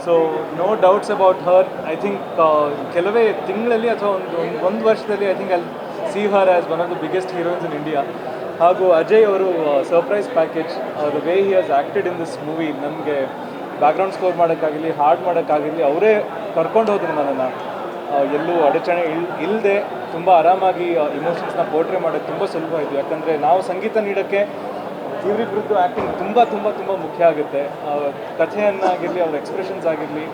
So no doubts about her. I think ಕೆಲವೇ ತಿಂಗಳಲ್ಲಿ ಅಥವಾ ಒಂದು ವರ್ಷದಲ್ಲಿ I think I see her as one of the biggest heroines in India. ಹಾಗೂ ಅಜಯ್ ಅವರು surprise package, the way he has acted in this movie, ನಮಗೆ ಬ್ಯಾಕ್ಗ್ರೌಂಡ್ ಸ್ಕೋರ್ ಮಾಡೋಕ್ಕಾಗಲಿ, ಹಾಡು ಮಾಡೋಕ್ಕಾಗಿರಲಿ, ಅವರೇ ಕರ್ಕೊಂಡು ಹೋದ್ರು ನನ್ನನ್ನು. ಎಲ್ಲೂ ಅಡಚಣೆ ಇಲ್ಲದೆ ತುಂಬ ಆರಾಮಾಗಿ ಇಮೋಷನ್ಸ್ನ ಪೋರ್ಟ್ರೇ ಮಾಡೋಕ್ಕೆ ತುಂಬ ಸುಲಭ ಆಯಿತು. ಯಾಕಂದರೆ ನಾವು ಸಂಗೀತ ನೀಡೋಕ್ಕೆ ಇವರಿಬ್ಬರದ್ದು ಆ್ಯಕ್ಟಿಂಗ್ ತುಂಬ ತುಂಬ ತುಂಬ ಮುಖ್ಯ ಆಗುತ್ತೆ. ಕಥೆಯನ್ನಾಗಿರಲಿ, ಅವ್ರ ಎಕ್ಸ್ಪ್ರೆಷನ್ಸ್ ಆಗಿರಲಿ,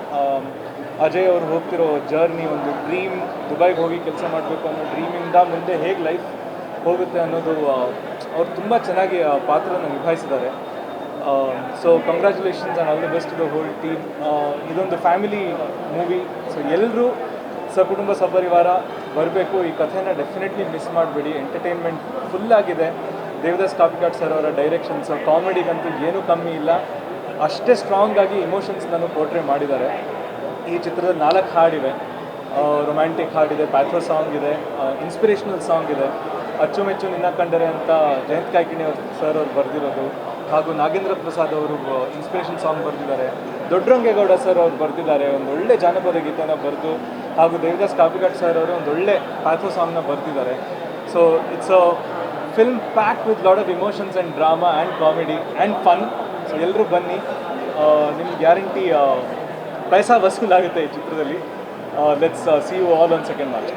ಅಜಯ್ ಅವರು ಹೋಗ್ತಿರೋ ಜರ್ನಿ, ಒಂದು ಡ್ರೀಮ್, ದುಬೈಗೆ ಹೋಗಿ ಕೆಲಸ ಮಾಡಬೇಕು ಅನ್ನೋ ಡ್ರೀಮಿಂದ ಮುಂದೆ ಹೇಗೆ ಲೈಫ್ ಹೋಗುತ್ತೆ ಅನ್ನೋದು ಅವ್ರು ತುಂಬ ಚೆನ್ನಾಗಿ ಆ ಪಾತ್ರನ ನಿಭಾಯಿಸಿದ್ದಾರೆ. So congratulations and all the best to the whole team. ಇದೊಂದು ಫ್ಯಾಮಿಲಿ ಮೂವಿ. ಸೊ ಎಲ್ಲರೂ ಸಕುಟುಂಬ ಸಪರಿವಾರ ಬರಬೇಕು. ಈ ಕಥೆನ ಡೆಫಿನೆಟ್ಲಿ ಮಿಸ್ ಮಾಡಬೇಡಿ. ಎಂಟರ್ಟೈನ್ಮೆಂಟ್ ಫುಲ್ಲಾಗಿದೆ. ದೇವದಾಸ್ ಕಾಪಿಕಾಡ್ ಸರ್ ಅವರ ಡೈರೆಕ್ಷನ್ಸ್, ಕಾಮಿಡಿಗಂತೂ ಏನೂ ಕಮ್ಮಿ ಇಲ್ಲ. ಅಷ್ಟೇ ಸ್ಟ್ರಾಂಗಾಗಿ ಇಮೋಷನ್ಸ್ನೂ ಪೋರ್ಟ್ರೇ ಮಾಡಿದ್ದಾರೆ. ಈ ಚಿತ್ರದಲ್ಲಿ 4 ಹಾಡಿವೆ. ರೊಮ್ಯಾಂಟಿಕ್ ಹಾಡಿದೆ, ಪ್ಯಾಥೋ ಸಾಂಗ್ ಇದೆ, ಇನ್ಸ್ಪಿರೇಷನಲ್ ಸಾಂಗ್ ಇದೆ. ಅಚ್ಚುಮೆಚ್ಚು ನಿನ್ನ ಕಂಡರೆ ಅಂತ ಜಯಂತ್ ಕಾಯ್ಕಿಣಿ ಸರ್ ಅವ್ರು ಬರೆದಿರೋದು, ಹಾಗೂ ನಾಗೇಂದ್ರ ಪ್ರಸಾದ್ ಅವರು ಇನ್ಸ್ಪಿರೇಷನ್ ಸಾಂಗ್ ಬರೆದಿದ್ದಾರೆ. ದೊಡ್ಡರಂಗೇಗೌಡ ಸರ್ ಅವ್ರು ಬರೆದಿದ್ದಾರೆ, ಒಂದು ಒಳ್ಳೆ ಜಾನಪದ ಗೀತೆನ ಬರೆದು. ಹಾಗೂ ದೇವದಾಸ್ ಕಾಪಿಕಾಡ್ ಸರ್ ಅವರು ಒಂದು ಒಳ್ಳೆ ಪ್ಯಾಥೋ ಸಾಂಗ್ನ ಬರೆದಿದ್ದಾರೆ. So it's a film pack with lot of emotions and drama and comedy and fun. So ಎಲ್ಲರೂ ಬನ್ನಿ. ನಿಮ್ಗೆ ಗ್ಯಾರಂಟಿ ಪೈಸಾ ವಸೂಲಾಗುತ್ತೆ ಈ ಚಿತ್ರದಲ್ಲಿ. Let's see you all on second March.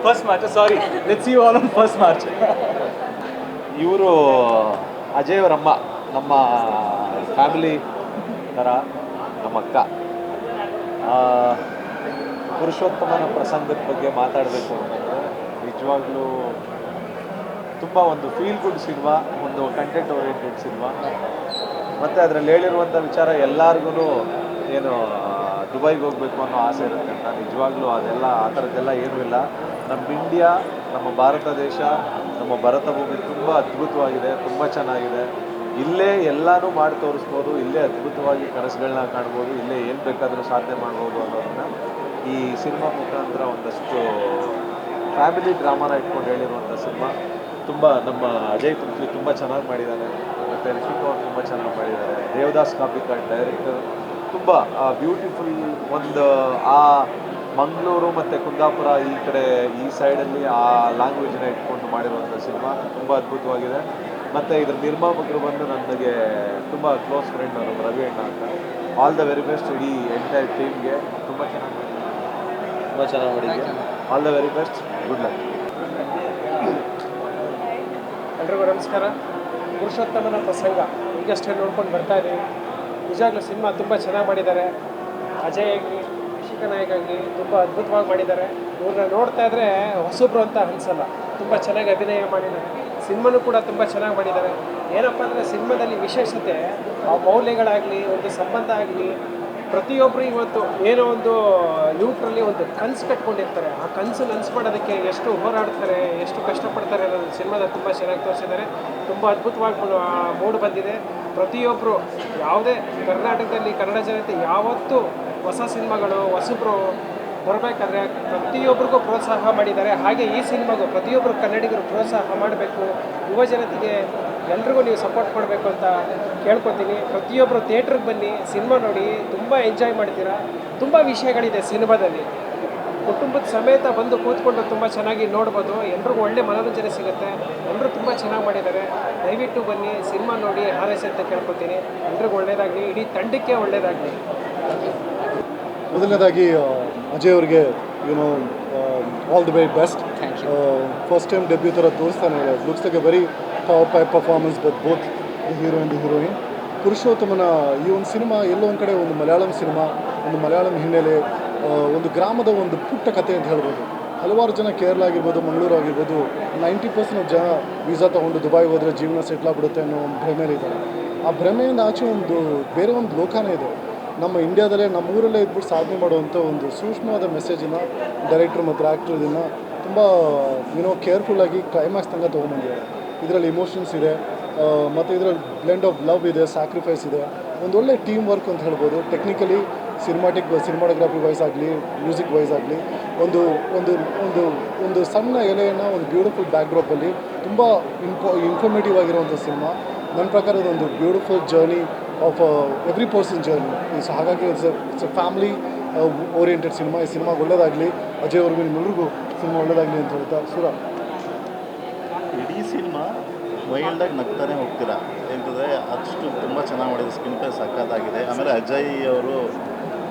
First March sorry, let's see you all on first March. ಇವರು ಅಜಯ್ ಅವರಮ್ಮ, ನಮ್ಮ family ಥರ ನಮ್ಮ ಅಕ್ಕ. ಪುರುಷೋತ್ತಮನ ಪ್ರಸಂಗದ ಬಗ್ಗೆ ಮಾತಾಡಬೇಕು ಅಂತಂದರೆ ನಿಜವಾಗ್ಲೂ ತುಂಬ ಒಂದು ಫೀಲ್ ಗುಡ್ ಸಿನಿಮಾ, ಒಂದು ಕಂಟೆಂಟ್ ಓರಿಯೆಂಟೆಡ್ ಸಿನಿಮಾ. ಮತ್ತು ಅದರಲ್ಲಿ ಹೇಳಿರುವಂಥ ವಿಚಾರ ಎಲ್ಲರಿಗೂ ಏನು ದುಬೈಗೆ ಹೋಗಬೇಕು ಅನ್ನೋ ಆಸೆ ಇರುತ್ತೆ ಅಂತ. ನಿಜವಾಗ್ಲೂ ಅದೆಲ್ಲ ಆ ಥರದ್ದೆಲ್ಲ ಏನೂ ಇಲ್ಲ. ನಮ್ಮ ಇಂಡಿಯಾ, ನಮ್ಮ ಭಾರತ ದೇಶ, ನಮ್ಮ ಭರತ ಭೂಮಿ ತುಂಬ ಅದ್ಭುತವಾಗಿದೆ, ತುಂಬ ಚೆನ್ನಾಗಿದೆ. ಇಲ್ಲೇ ಎಲ್ಲನೂ ಮಾಡಿ ತೋರಿಸ್ಬೋದು, ಇಲ್ಲೇ ಅದ್ಭುತವಾಗಿ ಕನಸುಗಳನ್ನ ಕಾಣ್ಬೋದು, ಇಲ್ಲೇ ಏನು ಬೇಕಾದರೂ ಸಾಧನೆ ಮಾಡ್ಬೋದು ಅನ್ನೋದನ್ನು ಈ ಸಿನಿಮಾ ಮುಖಾಂತರ ಒಂದಷ್ಟು ಫ್ಯಾಮಿಲಿ ಡ್ರಾಮಾನ ಇಟ್ಕೊಂಡು ಹೇಳಿರುವಂಥ ಸಿನಿಮಾ. ತುಂಬ ನಮ್ಮ ಅಜಯ್ ಪೃಥ್ವಿ ತುಂಬ ಚೆನ್ನಾಗಿ ಮಾಡಿದ್ದಾರೆ, ಮತ್ತು ರಿಷಿಕ್ ಅವ್ರು ತುಂಬ ಚೆನ್ನಾಗಿ ಮಾಡಿದ್ದಾರೆ. ದೇವದಾಸ್ ಕಾಪಿಕಾಡ್ ಡೈರೆಕ್ಟರ್ ತುಂಬ ಬ್ಯೂಟಿಫುಲ್. ಒಂದು ಆ ಮಂಗಳೂರು ಮತ್ತು ಕುಂದಾಪುರ ಈ ಕಡೆ ಈ ಸೈಡಲ್ಲಿ ಆ ಲ್ಯಾಂಗ್ವೇಜನ್ನ ಇಟ್ಕೊಂಡು ಮಾಡಿರುವಂಥ ಸಿನಿಮಾ ತುಂಬ ಅದ್ಭುತವಾಗಿದೆ. ಮತ್ತು ಇದರ ನಿರ್ಮಾಪಕರು ಬಂದು ನನಗೆ ತುಂಬ ಕ್ಲೋಸ್ ಫ್ರೆಂಡ್ ನಮ್ಮ ರವಿ ಅಣ್ಣ ಅಂತ. ಆಲ್ ದ ವೆರಿ ಬೆಸ್ಟ್ ಇಡೀ ಎಂಟೈರ್ ಟೀಮ್ಗೆ. ತುಂಬ ಚೆನ್ನಾಗಿ ಮಾಡಿದ್ದೆ. All the very best, good luck. ಎಲ್ರಿಗೂ ನಮಸ್ಕಾರ. ಪುರುಷೋತ್ತಮನ ಪ್ರಸಂಗ ಈಗಷ್ಟೇ ನೋಡ್ಕೊಂಡು ಬರ್ತಾ ಇದ್ದೀವಿ. ನಿಜವಾಗ್ಲೂ ಸಿನಿಮಾ ತುಂಬ ಚೆನ್ನಾಗಿ ಮಾಡಿದ್ದಾರೆ. ಅಜಯ್ ಆಗಲಿ, ರಿಷಿಕ ನಾಯಕ್ ಆಗಲಿ ತುಂಬ ಅದ್ಭುತವಾಗಿ ಮಾಡಿದ್ದಾರೆ. ಇವ್ರನ್ನ ನೋಡ್ತಾ ಇದ್ದರೆ ಹೊಸಬ್ರು ಅಂತ ಅನಿಸಲ್ಲ, ತುಂಬ ಚೆನ್ನಾಗಿ ಅಭಿನಯ ಮಾಡಿದ್ದಾರೆ. ಸಿನಿಮಾನೂ ಕೂಡ ತುಂಬ ಚೆನ್ನಾಗಿ ಮಾಡಿದ್ದಾರೆ. ಏನಪ್ಪ ಅಂದರೆ ಸಿನಿಮಾದಲ್ಲಿ ವಿಶೇಷತೆ ಆ ಮೌಲ್ಯಗಳಾಗಲಿ, ಒಂದು ಸಂಬಂಧ ಆಗಲಿ, ಪ್ರತಿಯೊಬ್ಬರು ಇವತ್ತು ಏನೋ ಒಂದು ಯೂಟ್ರಲ್ಲಿ ಒಂದು ಕನಸು ಕಟ್ಕೊಂಡಿರ್ತಾರೆ. ಆ ಕನಸು ನನಸು ಮಾಡೋದಕ್ಕೆ ಎಷ್ಟು ಹೋರಾಡ್ತಾರೆ, ಎಷ್ಟು ಕಷ್ಟಪಡ್ತಾರೆ ಅನ್ನೋದು ಸಿನಿಮಾದಲ್ಲಿ ತುಂಬ ಚೆನ್ನಾಗಿ ತೋರಿಸಿದ್ದಾರೆ. ತುಂಬ ಅದ್ಭುತವಾಗಿ ಮೂಡಿ ಬಂದಿದೆ. ಪ್ರತಿಯೊಬ್ಬರು ಯಾವುದೇ ಕರ್ನಾಟಕದಲ್ಲಿ ಕನ್ನಡ ಜನತೆ ಯಾವತ್ತೂ ಹೊಸ ಸಿನಿಮಾಗಳು ಹೊಸಬ್ರು ಬರಬೇಕಾದ್ರೆ ಪ್ರತಿಯೊಬ್ಬರಿಗೂ ಪ್ರೋತ್ಸಾಹ ಮಾಡಿದ್ದಾರೆ. ಹಾಗೆ ಈ ಸಿನಿಮಾಗೂ ಪ್ರತಿಯೊಬ್ಬರು ಕನ್ನಡಿಗರು ಪ್ರೋತ್ಸಾಹ ಮಾಡಬೇಕು. ಯುವ ಜನತೆಗೆ ಎಲ್ರಿಗೂ ನೀವು ಸಪೋರ್ಟ್ ಮಾಡಬೇಕು ಅಂತ ಕೇಳ್ಕೊತೀನಿ. ಪ್ರತಿಯೊಬ್ಬರು ಥಿಯೇಟ್ರಿಗೆ ಬನ್ನಿ, ಸಿನಿಮಾ ನೋಡಿ, ತುಂಬ ಎಂಜಾಯ್ ಮಾಡ್ತೀರಾ. ತುಂಬ ವಿಷಯಗಳಿದೆ ಸಿನಿಮಾದಲ್ಲಿ, ಕುಟುಂಬದ ಸಮೇತ ಬಂದು ಕೂತ್ಕೊಂಡು ತುಂಬ ಚೆನ್ನಾಗಿ ನೋಡ್ಬೋದು. ಎಲ್ರಿಗೂ ಒಳ್ಳೆ ಮನೋರಂಜನೆ ಸಿಗುತ್ತೆ. ಎಲ್ಲರೂ ತುಂಬ ಚೆನ್ನಾಗಿ ಮಾಡಿದ್ದಾರೆ. ದಯವಿಟ್ಟು ಬನ್ನಿ, ಸಿನಿಮಾ ನೋಡಿ ಹಾರೈಸಿ ಅಂತ ಕೇಳ್ಕೊತೀನಿ. ಎಲ್ರಿಗೂ ಒಳ್ಳೆಯದಾಗಲಿ, ಇಡೀ ತಂಡಕ್ಕೆ ಒಳ್ಳೆಯದಾಗಲಿ. ಮೊದಲನೇದಾಗಿ ಅಜಯ್ ಅವ್ರಿಗೆ you know all the very best. First time debut ಥರ ತೋರಿಸ್ತಾನೆ. Looks like a very top type performance but both the hero and the heroine. ಪುರುಷೋತ್ತಮನ ಈ ಒಂದು ಸಿನಿಮಾ ಎಲ್ಲೋ ಒಂದು ಕಡೆ ಒಂದು ಮಲಯಾಳಂ ಸಿನಿಮಾ, ಒಂದು ಮಲಯಾಳಂ ಹಿನ್ನೆಲೆ, ಒಂದು ಗ್ರಾಮದ ಒಂದು ಪುಟ್ಟ ಕಥೆ ಅಂತ ಹೇಳ್ಬೋದು. ಹಲವಾರು ಜನ ಕೇರಳ ಆಗಿರ್ಬೋದು, ಮಂಗಳೂರು ಆಗಿರ್ಬೋದು, 90% ಜನ ವೀಸಾ ತೊಗೊಂಡು ದುಬೈ ಹೋದರೆ ಜೀವನ ಸೆಟ್ಲ್ ಆಗ್ಬಿಡುತ್ತೆ ಅನ್ನೋ ಒಂದು ಭ್ರಮೆಯಲ್ಲಿದ್ದಾರೆ. ಆ ಭ್ರಮೆಯಿಂದ ಆಚೆ ಒಂದು ಬೇರೆ ಒಂದು ಲೋಕನೇ ಇದೆ. ನಮ್ಮ ಇಂಡಿಯಾದಲ್ಲೇ ನಮ್ಮ ಊರಲ್ಲೇ ಇದ್ಬಿಟ್ಟು ಸಾಧನೆ ಮಾಡುವಂಥ ಒಂದು ಸೂಕ್ಷ್ಮವಾದ ಮೆಸೇಜನ್ನು ಡೈರೆಕ್ಟ್ರ್ ಮತ್ತು ಆ್ಯಕ್ಟ್ರ್ ಇದನ್ನು ತುಂಬ ಕೇರ್ಫುಲ್ಲಾಗಿ ಕ್ಲೈಮ್ಯಾಕ್ಸ್ ತನಕ ತೊಗೊಂಬಂದಿದ್ದಾರೆ. ಇದರಲ್ಲಿ ಇಮೋಷನ್ಸ್ ಇದೆ, ಮತ್ತು ಇದರಲ್ಲಿ ಬ್ಲೆಂಡ್ ಆಫ್ ಲವ್ ಇದೆ, ಸ್ಯಾಕ್ರಿಫೈಸ್ ಇದೆ, ಒಂದೊಳ್ಳೆ ಟೀಮ್ ವರ್ಕ್ ಅಂತ ಹೇಳ್ಬೋದು. ಟೆಕ್ನಿಕಲಿ ಸಿನಿಮಾಟೋಗ್ರಫಿ ವೈಸ್ ಆಗಲಿ, ಮ್ಯೂಸಿಕ್ ವೈಸ್ ಆಗಲಿ, ಒಂದು ಒಂದು ಒಂದು ಒಂದು ಸಣ್ಣ ಎಲೆಯನ್ನು ಒಂದು ಬ್ಯೂಟಿಫುಲ್ ಬ್ಯಾಕ್ಡ್ರಾಪಲ್ಲಿ ತುಂಬ ಇನ್ಫಾರ್ಮೇಟಿವ್ ಆಗಿರುವಂಥ ಸಿನಿಮಾ. ನನ್ನ ಪ್ರಕಾರ ಇದೊಂದು beautiful journey of every person journey. ಹಾಗಾಗಿ it's a family oriented cinema. ಈ ಸಿನಿಮಾ ಒಳ್ಳೆಯದಾಗಲಿ, ಅಜಯ್ ಅವ್ರಿಗೂ ನಿಮ್ಮೆಲ್ರಿಗೂ ಸಿನಿಮಾ ಒಳ್ಳೆಯದಾಗಲಿ ಅಂತ ಹೇಳ್ತಾ ಸುರ. ಇಡೀ ಸಿನಿಮಾ ವೈಲ್ಡಾಗಿ ನಗ್ತಾನೆ ಹೋಗ್ತೀರಾ, ಏಕೆಂದರೆ ಅಷ್ಟು ತುಂಬ ಚೆನ್ನಾಗಿ ಮಾಡಿದೆ. ಸ್ಕ್ರೀನ್ ಪ್ಲೇ ಸಕ್ಕತ್ತಾಗಿದೆ. ಆಮೇಲೆ ಅಜಯ್ ಅವರು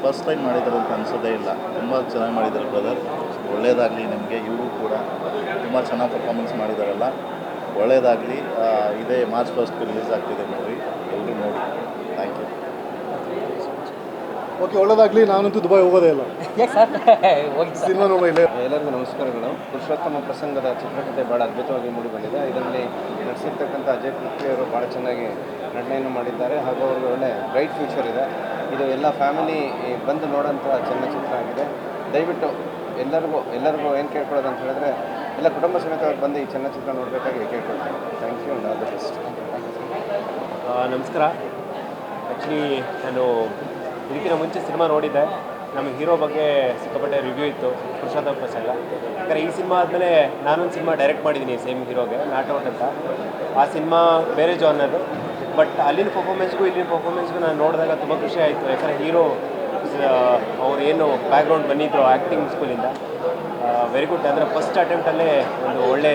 ಫಸ್ಟ್ ಟೈಮ್ ಮಾಡಿದ್ದಾರೆ ಅಂತ ಅನಿಸೋದೇ ಇಲ್ಲ, ತುಂಬ ಚೆನ್ನಾಗಿ ಮಾಡಿದ್ದಾರೆ ಬ್ರದರ್. ಒಳ್ಳೆಯದಾಗಲಿ ನಿಮಗೆ. ಇವರು ಕೂಡ ತುಂಬ ಚೆನ್ನಾಗಿ ಪರ್ಫಾರ್ಮೆನ್ಸ್ ಮಾಡಿದಾರಲ್ಲ, ಒಳ್ಳೆಯದಾಗಲಿ. ಇದೇ ಮಾರ್ಚ್ 1 ರಿಲೀಸ್ ಆಗ್ತಿದೆ ಮೂವಿ, ಎಲ್ಲರೂ ನೋಡಿ. Thank you. ಓಕೆ, ಒಳ್ಳೆಯದಾಗಲಿ. ನಾನಂತೂ ದುಬೈ ಹೋಗೋದೇ ಇಲ್ಲ, ಸಿನಿಮಾ ನೋಡಿಲ್ಲ. ಎಲ್ಲರಿಗೂ ನಮಸ್ಕಾರಗಳು. ಪುರುಷೋತ್ತಮ ಪ್ರಸಂಗದ ಚಿತ್ರಕಥೆ ಭಾಳ ಅದ್ಭುತವಾಗಿ ಮೂಡಿ ಬಂದಿದೆ. ಇದರಲ್ಲಿ ನಟಿಸಿರ್ತಕ್ಕಂಥ ಅಜಯ್ ಪೃಥ್ವಿ ಅವರು ಭಾಳ ಚೆನ್ನಾಗಿ ನಟನೆಯನ್ನು ಮಾಡಿದ್ದಾರೆ, ಹಾಗೂ ಅವ್ರಿಗೆ ಒಳ್ಳೆ ಬ್ರೈಟ್ ಫ್ಯೂಚರ್ ಇದೆ. ಇದು ಎಲ್ಲ ಫ್ಯಾಮಿಲಿ ಬಂದು ನೋಡೋಂಥ ಚಲನಚಿತ್ರ ಆಗಿದೆ. ದಯವಿಟ್ಟು ಎಲ್ಲರಿಗೂ ಏನು ಕೇಳ್ಕೊಳ್ಳೋದು ಅಂತ ಹೇಳಿದ್ರೆ, ಎಲ್ಲ ಕುಟುಂಬ ಸಮೇತವಾಗಿ ಬಂದು ಈ ಚಲನಚಿತ್ರ ನೋಡಬೇಕಾಗಿ ಕೇಳ್ಕೊಳ್ತೀನಿ. Thank you and all the best. ನಮಸ್ಕಾರ. ಆ್ಯಕ್ಚುಲಿ ನಾನು ಇದಕ್ಕಿಂತ ಮುಂಚೆ ಸಿನಿಮಾ ನೋಡಿದ್ದೆ. ನಮ್ಮ ಹೀರೋ ಬಗ್ಗೆ ಸಿಕ್ಕಾಪಟ್ಟೆ ರಿವ್ಯೂ ಇತ್ತು, ಪುರುಷೋತ್ತಮ ಪ್ರಸಂಗ. ಯಾಕಂದರೆ ಈ ಸಿನಿಮಾ ಆದಮೇಲೆ ನಾನೊಂದು ಸಿನಿಮಾ ಡೈರೆಕ್ಟ್ ಮಾಡಿದ್ದೀನಿ ಸೇಮ್ ಹೀರೋಗೆ, ನಾಟ್ ಔಟ್ ಅಂತ. ಆ ಸಿನಿಮಾ ಬೇರೆ ಜಾನರು, ಬಟ್ ಅಲ್ಲಿನ ಪರ್ಫಾರ್ಮೆನ್ಸ್ಗೂ ಇಲ್ಲಿನ ಪರ್ಫಾರ್ಮೆನ್ಸ್ಗೂ ನಾನು ನೋಡಿದಾಗ ತುಂಬ ಖುಷಿ ಆಯಿತು. ಯಾಕಂದರೆ ಹೀರೋ ಅವ್ರು ಏನು ಬ್ಯಾಕ್ಗ್ರೌಂಡ್ ಬಂದಿದ್ರು ಆ್ಯಕ್ಟಿಂಗ್ ಸ್ಕೂಲಿಂದ, ವೆರಿ ಗುಡ್. ಅಂದರೆ ಫಸ್ಟ್ ಅಟೆಂಪ್ಟಲ್ಲೇ ಒಂದು ಒಳ್ಳೆ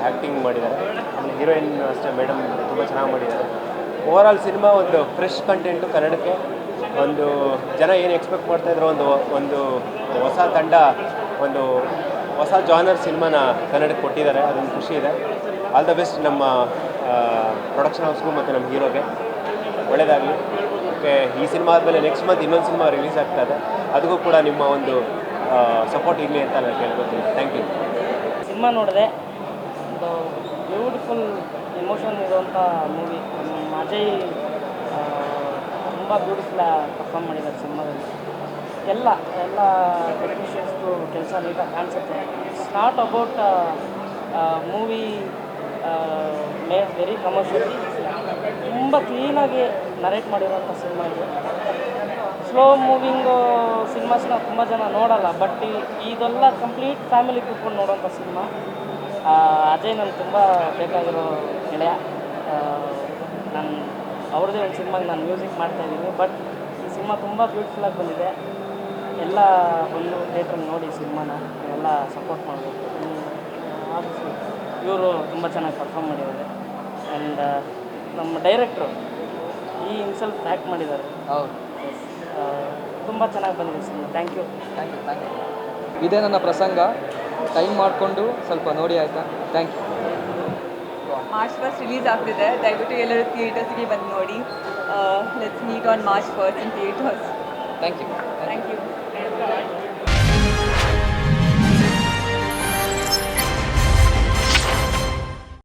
ಆ್ಯಕ್ಟಿಂಗ್ ಮಾಡಿದ್ದಾರೆ. ಆಮೇಲೆ ಹೀರೋಯಿನ್ ಅಷ್ಟೇ, ಮೇಡಮ್ ತುಂಬ ಚೆನ್ನಾಗಿ ಮಾಡಿದ್ದಾರೆ. ಓವರಾಲ್ ಸಿನಿಮಾ ಒಂದು ಫ್ರೆಶ್ ಕಂಟೆಂಟು ಕನ್ನಡಕ್ಕೆ. ಒಂದು ಜನ ಏನು ಎಕ್ಸ್ಪೆಕ್ಟ್ ಮಾಡ್ತಾಯಿದ್ರು, ಒಂದು ಹೊಸ ತಂಡ, ಒಂದು ಹೊಸ ಜಾನರ್ ಸಿನಿಮಾನ ಕನ್ನಡಕ್ಕೆ ಕೊಟ್ಟಿದ್ದಾರೆ, ಅದೊಂದು ಖುಷಿ ಇದೆ. ಆಲ್ ದ ಬೆಸ್ಟ್ ನಮ್ಮ ಪ್ರೊಡಕ್ಷನ್ ಹೌಸ್ಗೂ ಮತ್ತು ನಮ್ಮ ಹೀರೋಗೆ. ಒಳ್ಳೆಯದಾಗಲಿ. ಓಕೆ, ಈ ಸಿನಿಮಾ ಆದಮೇಲೆ ನೆಕ್ಸ್ಟ್ ಮಂತ್ ಇನ್ನೊಂದು ಸಿನಿಮಾ ರಿಲೀಸ್ ಆಗ್ತದೆ, ಅದಕ್ಕೂ ಕೂಡ ನಿಮ್ಮ ಒಂದು ಸಪೋರ್ಟ್ ಇರಲಿ ಅಂತ ನಾನು ಕೇಳ್ಕೊತೀನಿ. Thank you. ಸಿನಿಮಾ ನೋಡಿದೆ, ಒಂದು ಬ್ಯೂಟಿಫುಲ್ ಎಮೋಷನ್ ಇರುವಂಥ ಮೂವಿ. ಅಜಯ್ ತುಂಬ ಬ್ಯೂಟಿಫುಲ್ ಪರ್ಫಾರ್ಮ್ ಮಾಡಿದ್ದಾರೆ ಸಿನಿಮಾದಲ್ಲಿ. ಎಲ್ಲ ಟೆಕ್ನಿಷಿಯನ್ಸ್ದು ಕೆಲಸ ನೀಟಾಗಿ ಕಾಣಿಸುತ್ತೆ. It's not about movie very commercially. ತುಂಬ ಕ್ಲೀನಾಗಿ ನರೇಟ್ ಮಾಡಿರೋಂಥ ಸಿನಿಮಾ ಇದು. ಸ್ಲೋ ಮೂವಿಂಗು ಸಿನಿಮಾಸ್ನ ತುಂಬ ಜನ ನೋಡಲ್ಲ, ಬಟ್ ಇದೆಲ್ಲ ಕಂಪ್ಲೀಟ್ ಫ್ಯಾಮಿಲಿ ಕೂತ್ಕೊಂಡು ನೋಡೋಂಥ ಸಿನಿಮಾ. ಅಜಯ್ ನನಗೆ ತುಂಬ ಬೇಕಾಗಿರೋ ಗೆಳೆಯ. ನಾನು ಅವ್ರದ್ದೇ ಒಂದು ಸಿನಿಮಾಗೆ ನಾನು ಮ್ಯೂಸಿಕ್ ಮಾಡ್ತಾಯಿದ್ದೀನಿ. ಬಟ್ ಈ ಸಿನಿಮಾ ತುಂಬ ಬ್ಯೂಟಿಫುಲ್ಲಾಗಿ ಬಂದಿದೆ. ಎಲ್ಲ ಬಂದು ಥಿಯೇಟ್ರಲ್ಲಿ ನೋಡಿ ಸಿನಿಮಾನ ಎಲ್ಲ ಸಪೋರ್ಟ್ ಮಾಡಬೇಕು. ಇವರು ತುಂಬ ಚೆನ್ನಾಗಿ ಪರ್ಫಾರ್ಮ್ ಮಾಡಿದ್ದಾರೆ. ಆ್ಯಂಡ್ ನಮ್ಮ ಡೈರೆಕ್ಟ್ರು ಹಿಮ್ಸೆಲ್ಫ್ ಆ್ಯಕ್ಟ್ ಮಾಡಿದ್ದಾರೆ. ಹೌದು, ತುಂಬ ಚೆನ್ನಾಗಿ ಬಂದಿದೆ ಸಿನಿಮಾ. Thank you. ಇದೇ ನನ್ನ ಪ್ರಸಂಗ. ಟೈಮ್ ಮಾಡಿಕೊಂಡು ಸ್ವಲ್ಪ ನೋಡಿ ಆಯಿತಾ? Thank you. March first release ಆಗ್ತಿದೆ, ದಯವಿಟ್ಟು ಎಲ್ಲರೂ ಥಿಯೇಟರ್ಸ್ಗೆ ಬಂದು ನೋಡಿ. Let's meet on March first in theatres. Thank you. Thank you.